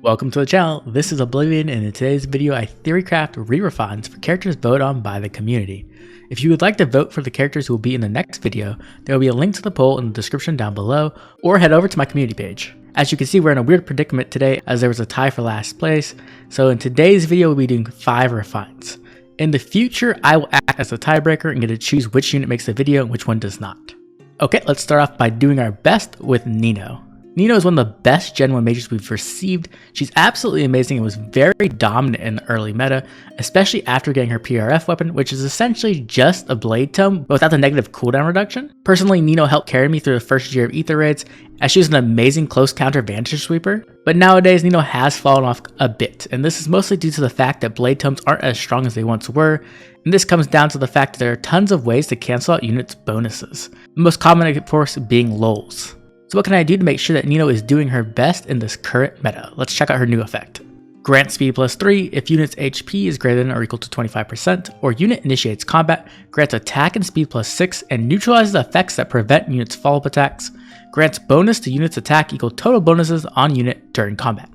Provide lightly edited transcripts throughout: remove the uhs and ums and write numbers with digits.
Welcome to the channel. This is Oblivion, and in today's video I theorycraft re-refines for characters voted on by the community. If you would like to vote for the characters who will be in the next video, there will be a link to the poll in the description down below, or head over to my community page. As you can see, we're in a weird predicament today as there was a tie for last place, so in today's video we'll be doing 5 refines. In the future, I will act as a tiebreaker and get to choose which unit makes the video and which one does not. Okay, let's start off by doing our best with Nino. Nino is one of the best Gen 1 mages we've received. She's absolutely amazing and was very dominant in the early meta, especially after getting her PRF weapon, which is essentially just a blade tome, but without the negative cooldown reduction. Personally, Nino helped carry me through the first year of Ether raids, as she was an amazing close counter vantage sweeper. But nowadays, Nino has fallen off a bit, and this is mostly due to the fact that blade tomes aren't as strong as they once were, and this comes down to the fact that there are tons of ways to cancel out units' bonuses. The most common, of course, being lulls. So what can I do to make sure that Nino is doing her best in this current meta? Let's check out her new effect. Grant speed plus 3 if unit's HP is greater than or equal to 25%, or unit initiates combat, grants attack and speed plus 6, and neutralizes effects that prevent units' follow-up attacks, grants bonus to unit's attack equal total bonuses on unit during combat.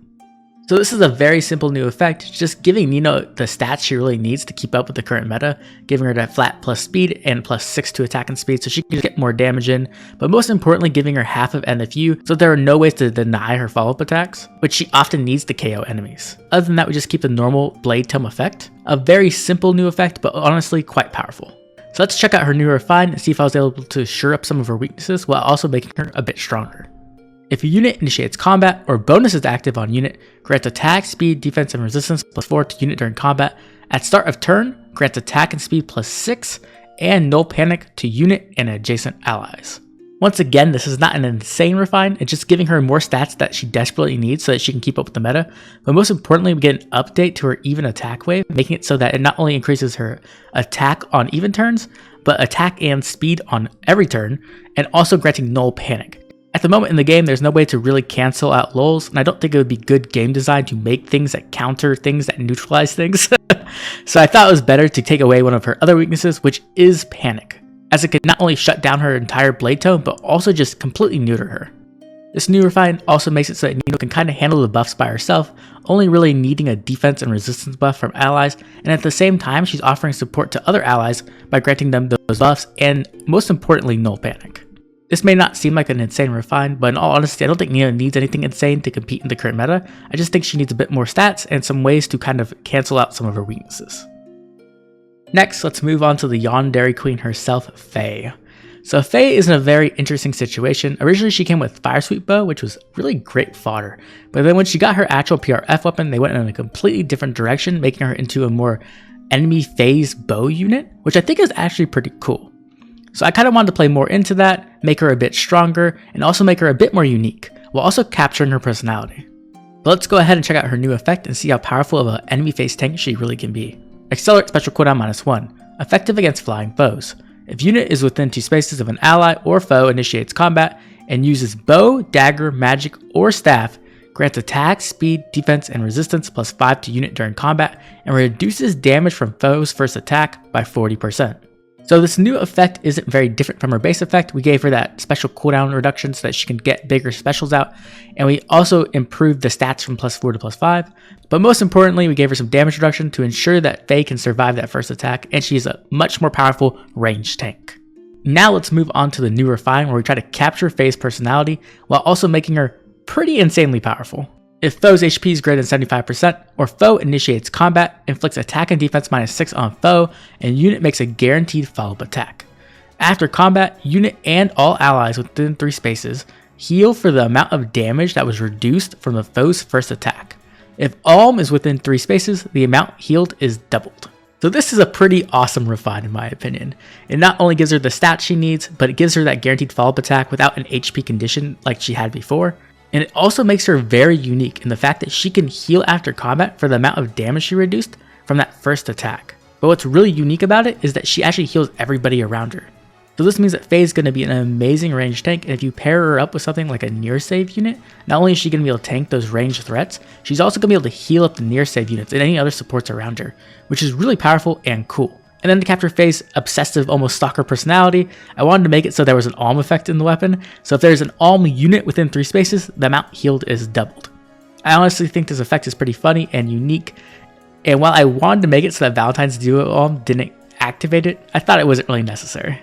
So this is a very simple new effect, just giving Nino the stats she really needs to keep up with the current meta, giving her that flat plus speed and plus 6 to attack and speed so she can get more damage in, but most importantly giving her half of NFU so there are no ways to deny her follow-up attacks, which she often needs to KO enemies. Other than that, we just keep the normal blade tome effect, a very simple new effect but honestly quite powerful. So let's check out her new refine and see if I was able to shore up some of her weaknesses while also making her a bit stronger. If a unit initiates combat or bonus is active on unit, grants attack, speed, defense, and resistance plus 4 to unit during combat. At start of turn, grants attack and speed plus 6, and no panic to unit and adjacent allies. Once again, this is not an insane refine, it's just giving her more stats that she desperately needs so that she can keep up with the meta, but most importantly we get an update to her even attack wave, making it so that it not only increases her attack on even turns, but attack and speed on every turn, and also granting null panic. At the moment in the game, there's no way to really cancel out lulls, and I don't think it would be good game design to make things that counter things that neutralize things. So I thought it was better to take away one of her other weaknesses, which is panic, as it could not only shut down her entire blade tome, but also just completely neuter her. This new refine also makes it so that Nino can kind of handle the buffs by herself, only really needing a defense and resistance buff from allies, and at the same time she's offering support to other allies by granting them those buffs and, most importantly, null panic. This may not seem like an insane refine, but in all honesty, I don't think Nino needs anything insane to compete in the current meta. I just think she needs a bit more stats and some ways to kind of cancel out some of her weaknesses. Next, let's move on to the Yandere Queen herself, Faye. So Faye is in a very interesting situation. Originally, she came with Fire Sweep Bow, which was really great fodder. But then when she got her actual PRF weapon, they went in a completely different direction, making her into a more enemy phase bow unit, which I think is actually pretty cool. So I kind of wanted to play more into that, make her a bit stronger, and also make her a bit more unique, while also capturing her personality. But let's go ahead and check out her new effect and see how powerful of an enemy face tank she really can be. Accelerate special cooldown -1, effective against flying foes. If unit is within 2 spaces of an ally or foe initiates combat, and uses bow, dagger, magic, or staff, grants attack, speed, defense, and resistance plus 5 to unit during combat, and reduces damage from foes' first attack by 40%. So this new effect isn't very different from her base effect. We gave her that special cooldown reduction so that she can get bigger specials out, and we also improved the stats from +4 to +5. But most importantly, we gave her some damage reduction to ensure that Faye can survive that first attack, and she's a much more powerful ranged tank. Now let's move on to the new refine where we try to capture Faye's personality while also making her pretty insanely powerful. If foe's HP is greater than 75%, or foe initiates combat, inflicts attack and defense -6 on foe, and unit makes a guaranteed follow-up attack. After combat, unit and all allies within 3 spaces heal for the amount of damage that was reduced from the foe's first attack. If all is within 3 spaces, the amount healed is doubled. So this is a pretty awesome refine in my opinion. It not only gives her the stats she needs, but it gives her that guaranteed follow-up attack without an HP condition like she had before. And it also makes her very unique in the fact that she can heal after combat for the amount of damage she reduced from that first attack. But what's really unique about it is that she actually heals everybody around her. So this means that Faye is going to be an amazing ranged tank, and if you pair her up with something like a near save unit, not only is she going to be able to tank those ranged threats, she's also going to be able to heal up the near save units and any other supports around her, which is really powerful and cool. And then to capture Faye's obsessive, almost stalker personality, I wanted to make it so there was an Alm effect in the weapon, so if there's an Alm unit within 3 spaces, the amount healed is doubled. I honestly think this effect is pretty funny and unique, and while I wanted to make it so that Valentine's Duo didn't activate it, I thought it wasn't really necessary.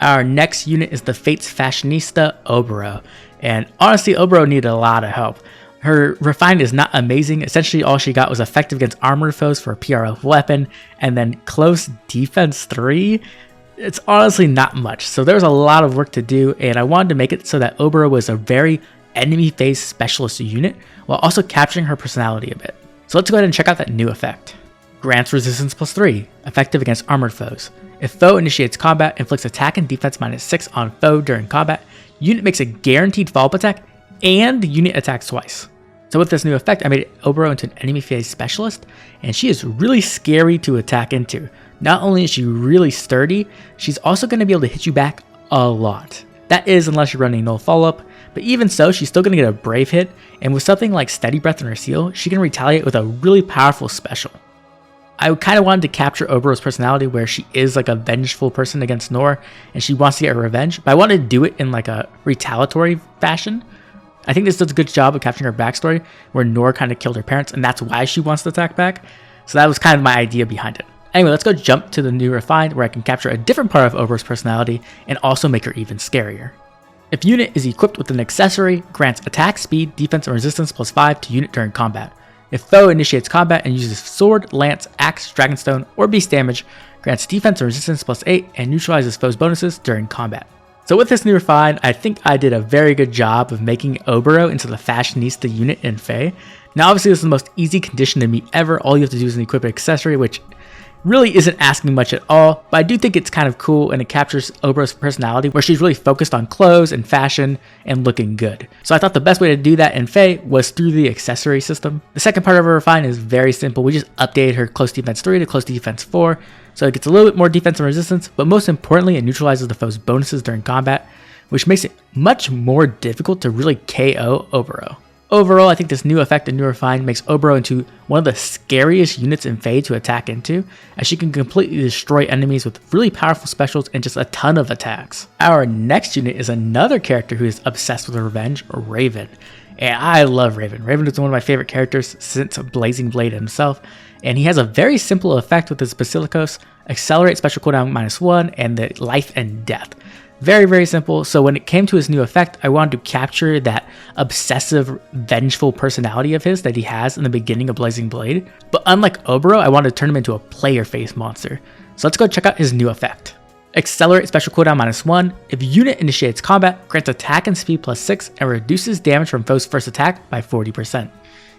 Our next unit is the Fate's Fashionista, Oboro, and honestly Oboro needed a lot of help. Her Refined is not amazing. Essentially all she got was effective against armored foes for a PRO weapon, and then close defense 3. It's honestly not much, so there's a lot of work to do, and I wanted to make it so that Oboro was a very enemy phase specialist unit while also capturing her personality a bit. So let's go ahead and check out that new effect. Grants resistance +3, effective against armored foes. If foe initiates combat, inflicts attack and defense -6 on foe during combat, unit makes a guaranteed follow-up attack, and unit attacks twice. So with this new effect, I made Oboro into an enemy phase specialist, and she is really scary to attack into. Not only is she really sturdy, she's also going to be able to hit you back a lot. That is unless you're running no follow-up, but even so, she's still going to get a brave hit, and with something like Steady Breath in her seal, she can retaliate with a really powerful special. I kind of wanted to capture Oboro's personality where she is like a vengeful person against Nor, and she wants to get her revenge, but I wanted to do it in like a retaliatory fashion. I think this does a good job of capturing her backstory, where Nor kind of killed her parents, and that's why she wants to attack back. So that was kind of my idea behind it. Anyway, let's go jump to the new Refined, where I can capture a different part of Oboro's personality and also make her even scarier. If unit is equipped with an accessory, grants attack, speed, defense, and resistance +5 to unit during combat. If foe initiates combat and uses sword, lance, axe, dragonstone, or beast damage, grants defense and resistance +8 and neutralizes foe's bonuses during combat. So with this new Refined, I think I did a very good job of making Oboro into the Fashionista unit in Faye. Now obviously this is the most easy condition to meet ever. All you have to do is equip an accessory, which really isn't asking much at all, but I do think it's kind of cool and it captures Oboro's personality where she's really focused on clothes and fashion and looking good. So I thought the best way to do that in Faye was through the accessory system. The second part of her Refine is very simple. We just updated her close defense 3 to close defense 4, so it gets a little bit more defense and resistance, but most importantly it neutralizes the foe's bonuses during combat, which makes it much more difficult to really KO Oboro. Overall, I think this new effect and new Refined makes Oboro into one of the scariest units in Faye to attack into, as she can completely destroy enemies with really powerful specials and just a ton of attacks. Our next unit is another character who is obsessed with revenge, Raven. And I love Raven. Raven is one of my favorite characters since Blazing Blade himself, and he has a very simple effect with his Basilicos, Accelerate special cooldown -1, and the Life and Death. Very, very simple. So when it came to his new effect, I wanted to capture that obsessive, vengeful personality of his that he has in the beginning of Blazing Blade. But unlike Oboro, I wanted to turn him into a player face monster. So let's go check out his new effect. Accelerate special cooldown -1. If unit initiates combat, grants attack and speed +6 and reduces damage from foe's first attack by 40%.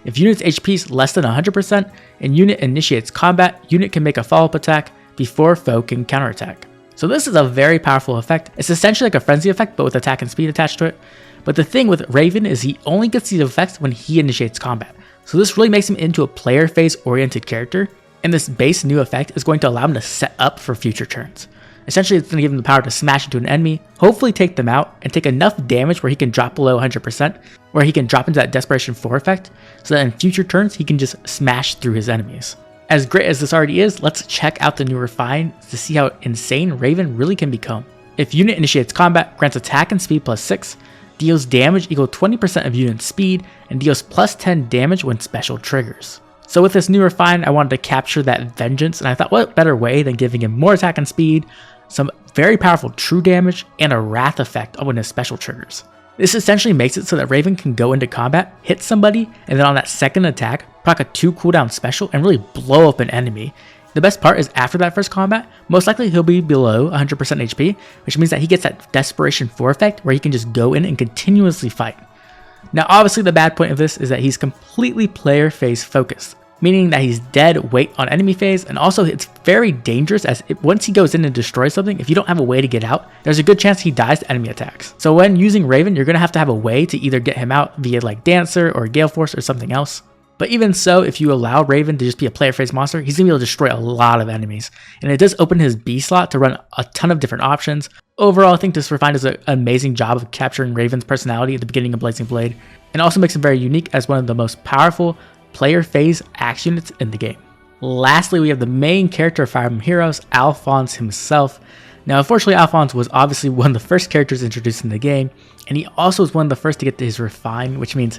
If unit's HP is less than 100% and unit initiates combat, unit can make a follow-up attack before foe can counterattack. So this is a very powerful effect. It's essentially like a frenzy effect, but with attack and speed attached to it. But the thing with Raven is he only gets these effects when he initiates combat. So this really makes him into a player phase oriented character. And this base new effect is going to allow him to set up for future turns. Essentially, it's going to give him the power to smash into an enemy, hopefully take them out, and take enough damage where he can drop below 100%, where he can drop into that Desperation 4 effect, so that in future turns, he can just smash through his enemies. As great as this already is, let's check out the new Refine to see how insane Raven really can become. If unit initiates combat, grants attack and speed +6, deals damage equal 20% of unit's speed, and deals +10 damage when special triggers. So with this new Refine, I wanted to capture that vengeance, and I thought what better way than giving him more attack and speed, some very powerful true damage, and a wrath effect when his special triggers. This essentially makes it so that Raven can go into combat, hit somebody, and then on that second attack, proc a 2 cooldown special and really blow up an enemy. The best part is after that first combat, most likely he'll be below 100% HP, which means that he gets that Desperation 4 effect where he can just go in and continuously fight. Now obviously the bad point of this is that he's completely player phase focused, meaning that he's dead weight on enemy phase, and also it's very dangerous as once he goes in and destroys something, if you don't have a way to get out, there's a good chance he dies to enemy attacks. So when using Raven, you're going to have a way to either get him out via like Dancer or Gale Force or something else. But even so, if you allow Raven to just be a player phase monster, he's going to be able to destroy a lot of enemies. And it does open his B slot to run a ton of different options. Overall, I think this Refine does an amazing job of capturing Raven's personality at the beginning of Blazing Blade, and also makes him very unique as one of the most powerful player phase axe units in the game. Lastly, we have the main character of Fire Emblem Heroes, Alfonse himself. Now, unfortunately, Alfonse was obviously one of the first characters introduced in the game, and he also was one of the first to get his Refine, which means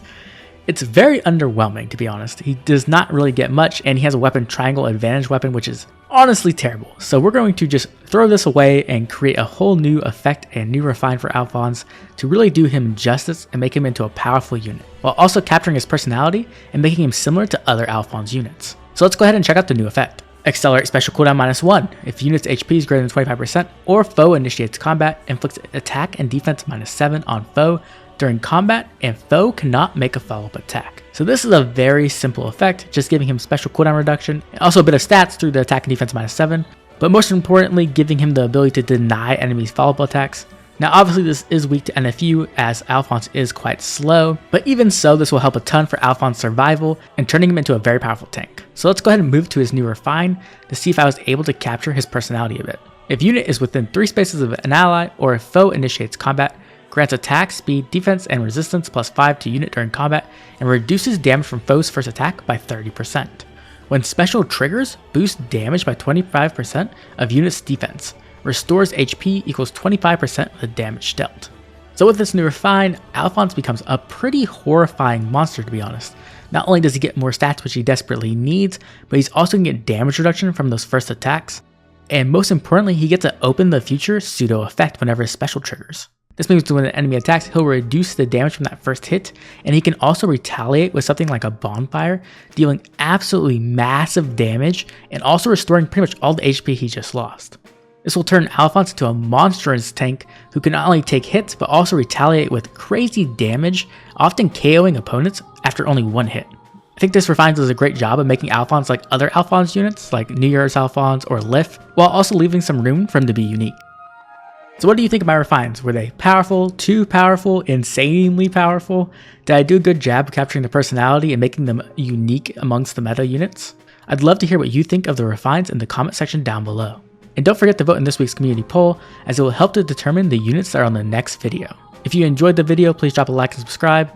It's very underwhelming, to be honest. He does not really get much, and he has a weapon triangle advantage weapon, which is honestly terrible. So we're going to just throw this away and create a whole new effect and new refine for Alfonse to really do him justice and make him into a powerful unit, while also capturing his personality and making him similar to other Alfonse units. So let's go ahead and check out the new effect. Accelerate special cooldown -1. If unit's HP is greater than 25% or foe initiates combat, inflicts attack and defense -7 on foe during combat, and foe cannot make a follow-up attack. So this is a very simple effect, just giving him special cooldown reduction, and also a bit of stats through the attack and defense -7, but most importantly giving him the ability to deny enemies follow-up attacks. Now obviously this is weak to NFU as Alfonse is quite slow, but even so this will help a ton for Alfonse's survival and turning him into a very powerful tank. So let's go ahead and move to his new refine to see if I was able to capture his personality a bit. If unit is within 3 spaces of an ally, or if foe initiates combat, grants attack, speed, defense, and resistance +5 to unit during combat, and reduces damage from foe's first attack by 30%. When special triggers, boost damage by 25% of unit's defense, restores HP equals 25% of the damage dealt. So with this new refine, Alfonse becomes a pretty horrifying monster, to be honest. Not only does he get more stats which he desperately needs, but he's also going to get damage reduction from those first attacks, and most importantly he gets to open the future pseudo effect whenever his special triggers. This means when an enemy attacks, he'll reduce the damage from that first hit, and he can also retaliate with something like a bonfire, dealing absolutely massive damage and also restoring pretty much all the HP he just lost. This will turn Alfonse into a monstrous tank who can not only take hits but also retaliate with crazy damage, often KOing opponents after only one hit. I think this refine does a great job of making Alfonse like other Alfonse units like New Year's Alfonse or Lif, while also leaving some room for him to be unique. So what do you think of my refines? Were they powerful, too powerful, insanely powerful? Did I do a good job capturing the personality and making them unique amongst the meta units? I'd love to hear what you think of the refines in the comment section down below. And don't forget to vote in this week's community poll, as it will help to determine the units that are on the next video. If you enjoyed the video, please drop a like and subscribe,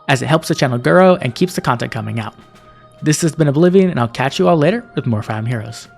as it helps the channel grow and keeps the content coming out. This has been Oblivion, and I'll catch you all later with more Fire Emblem Heroes.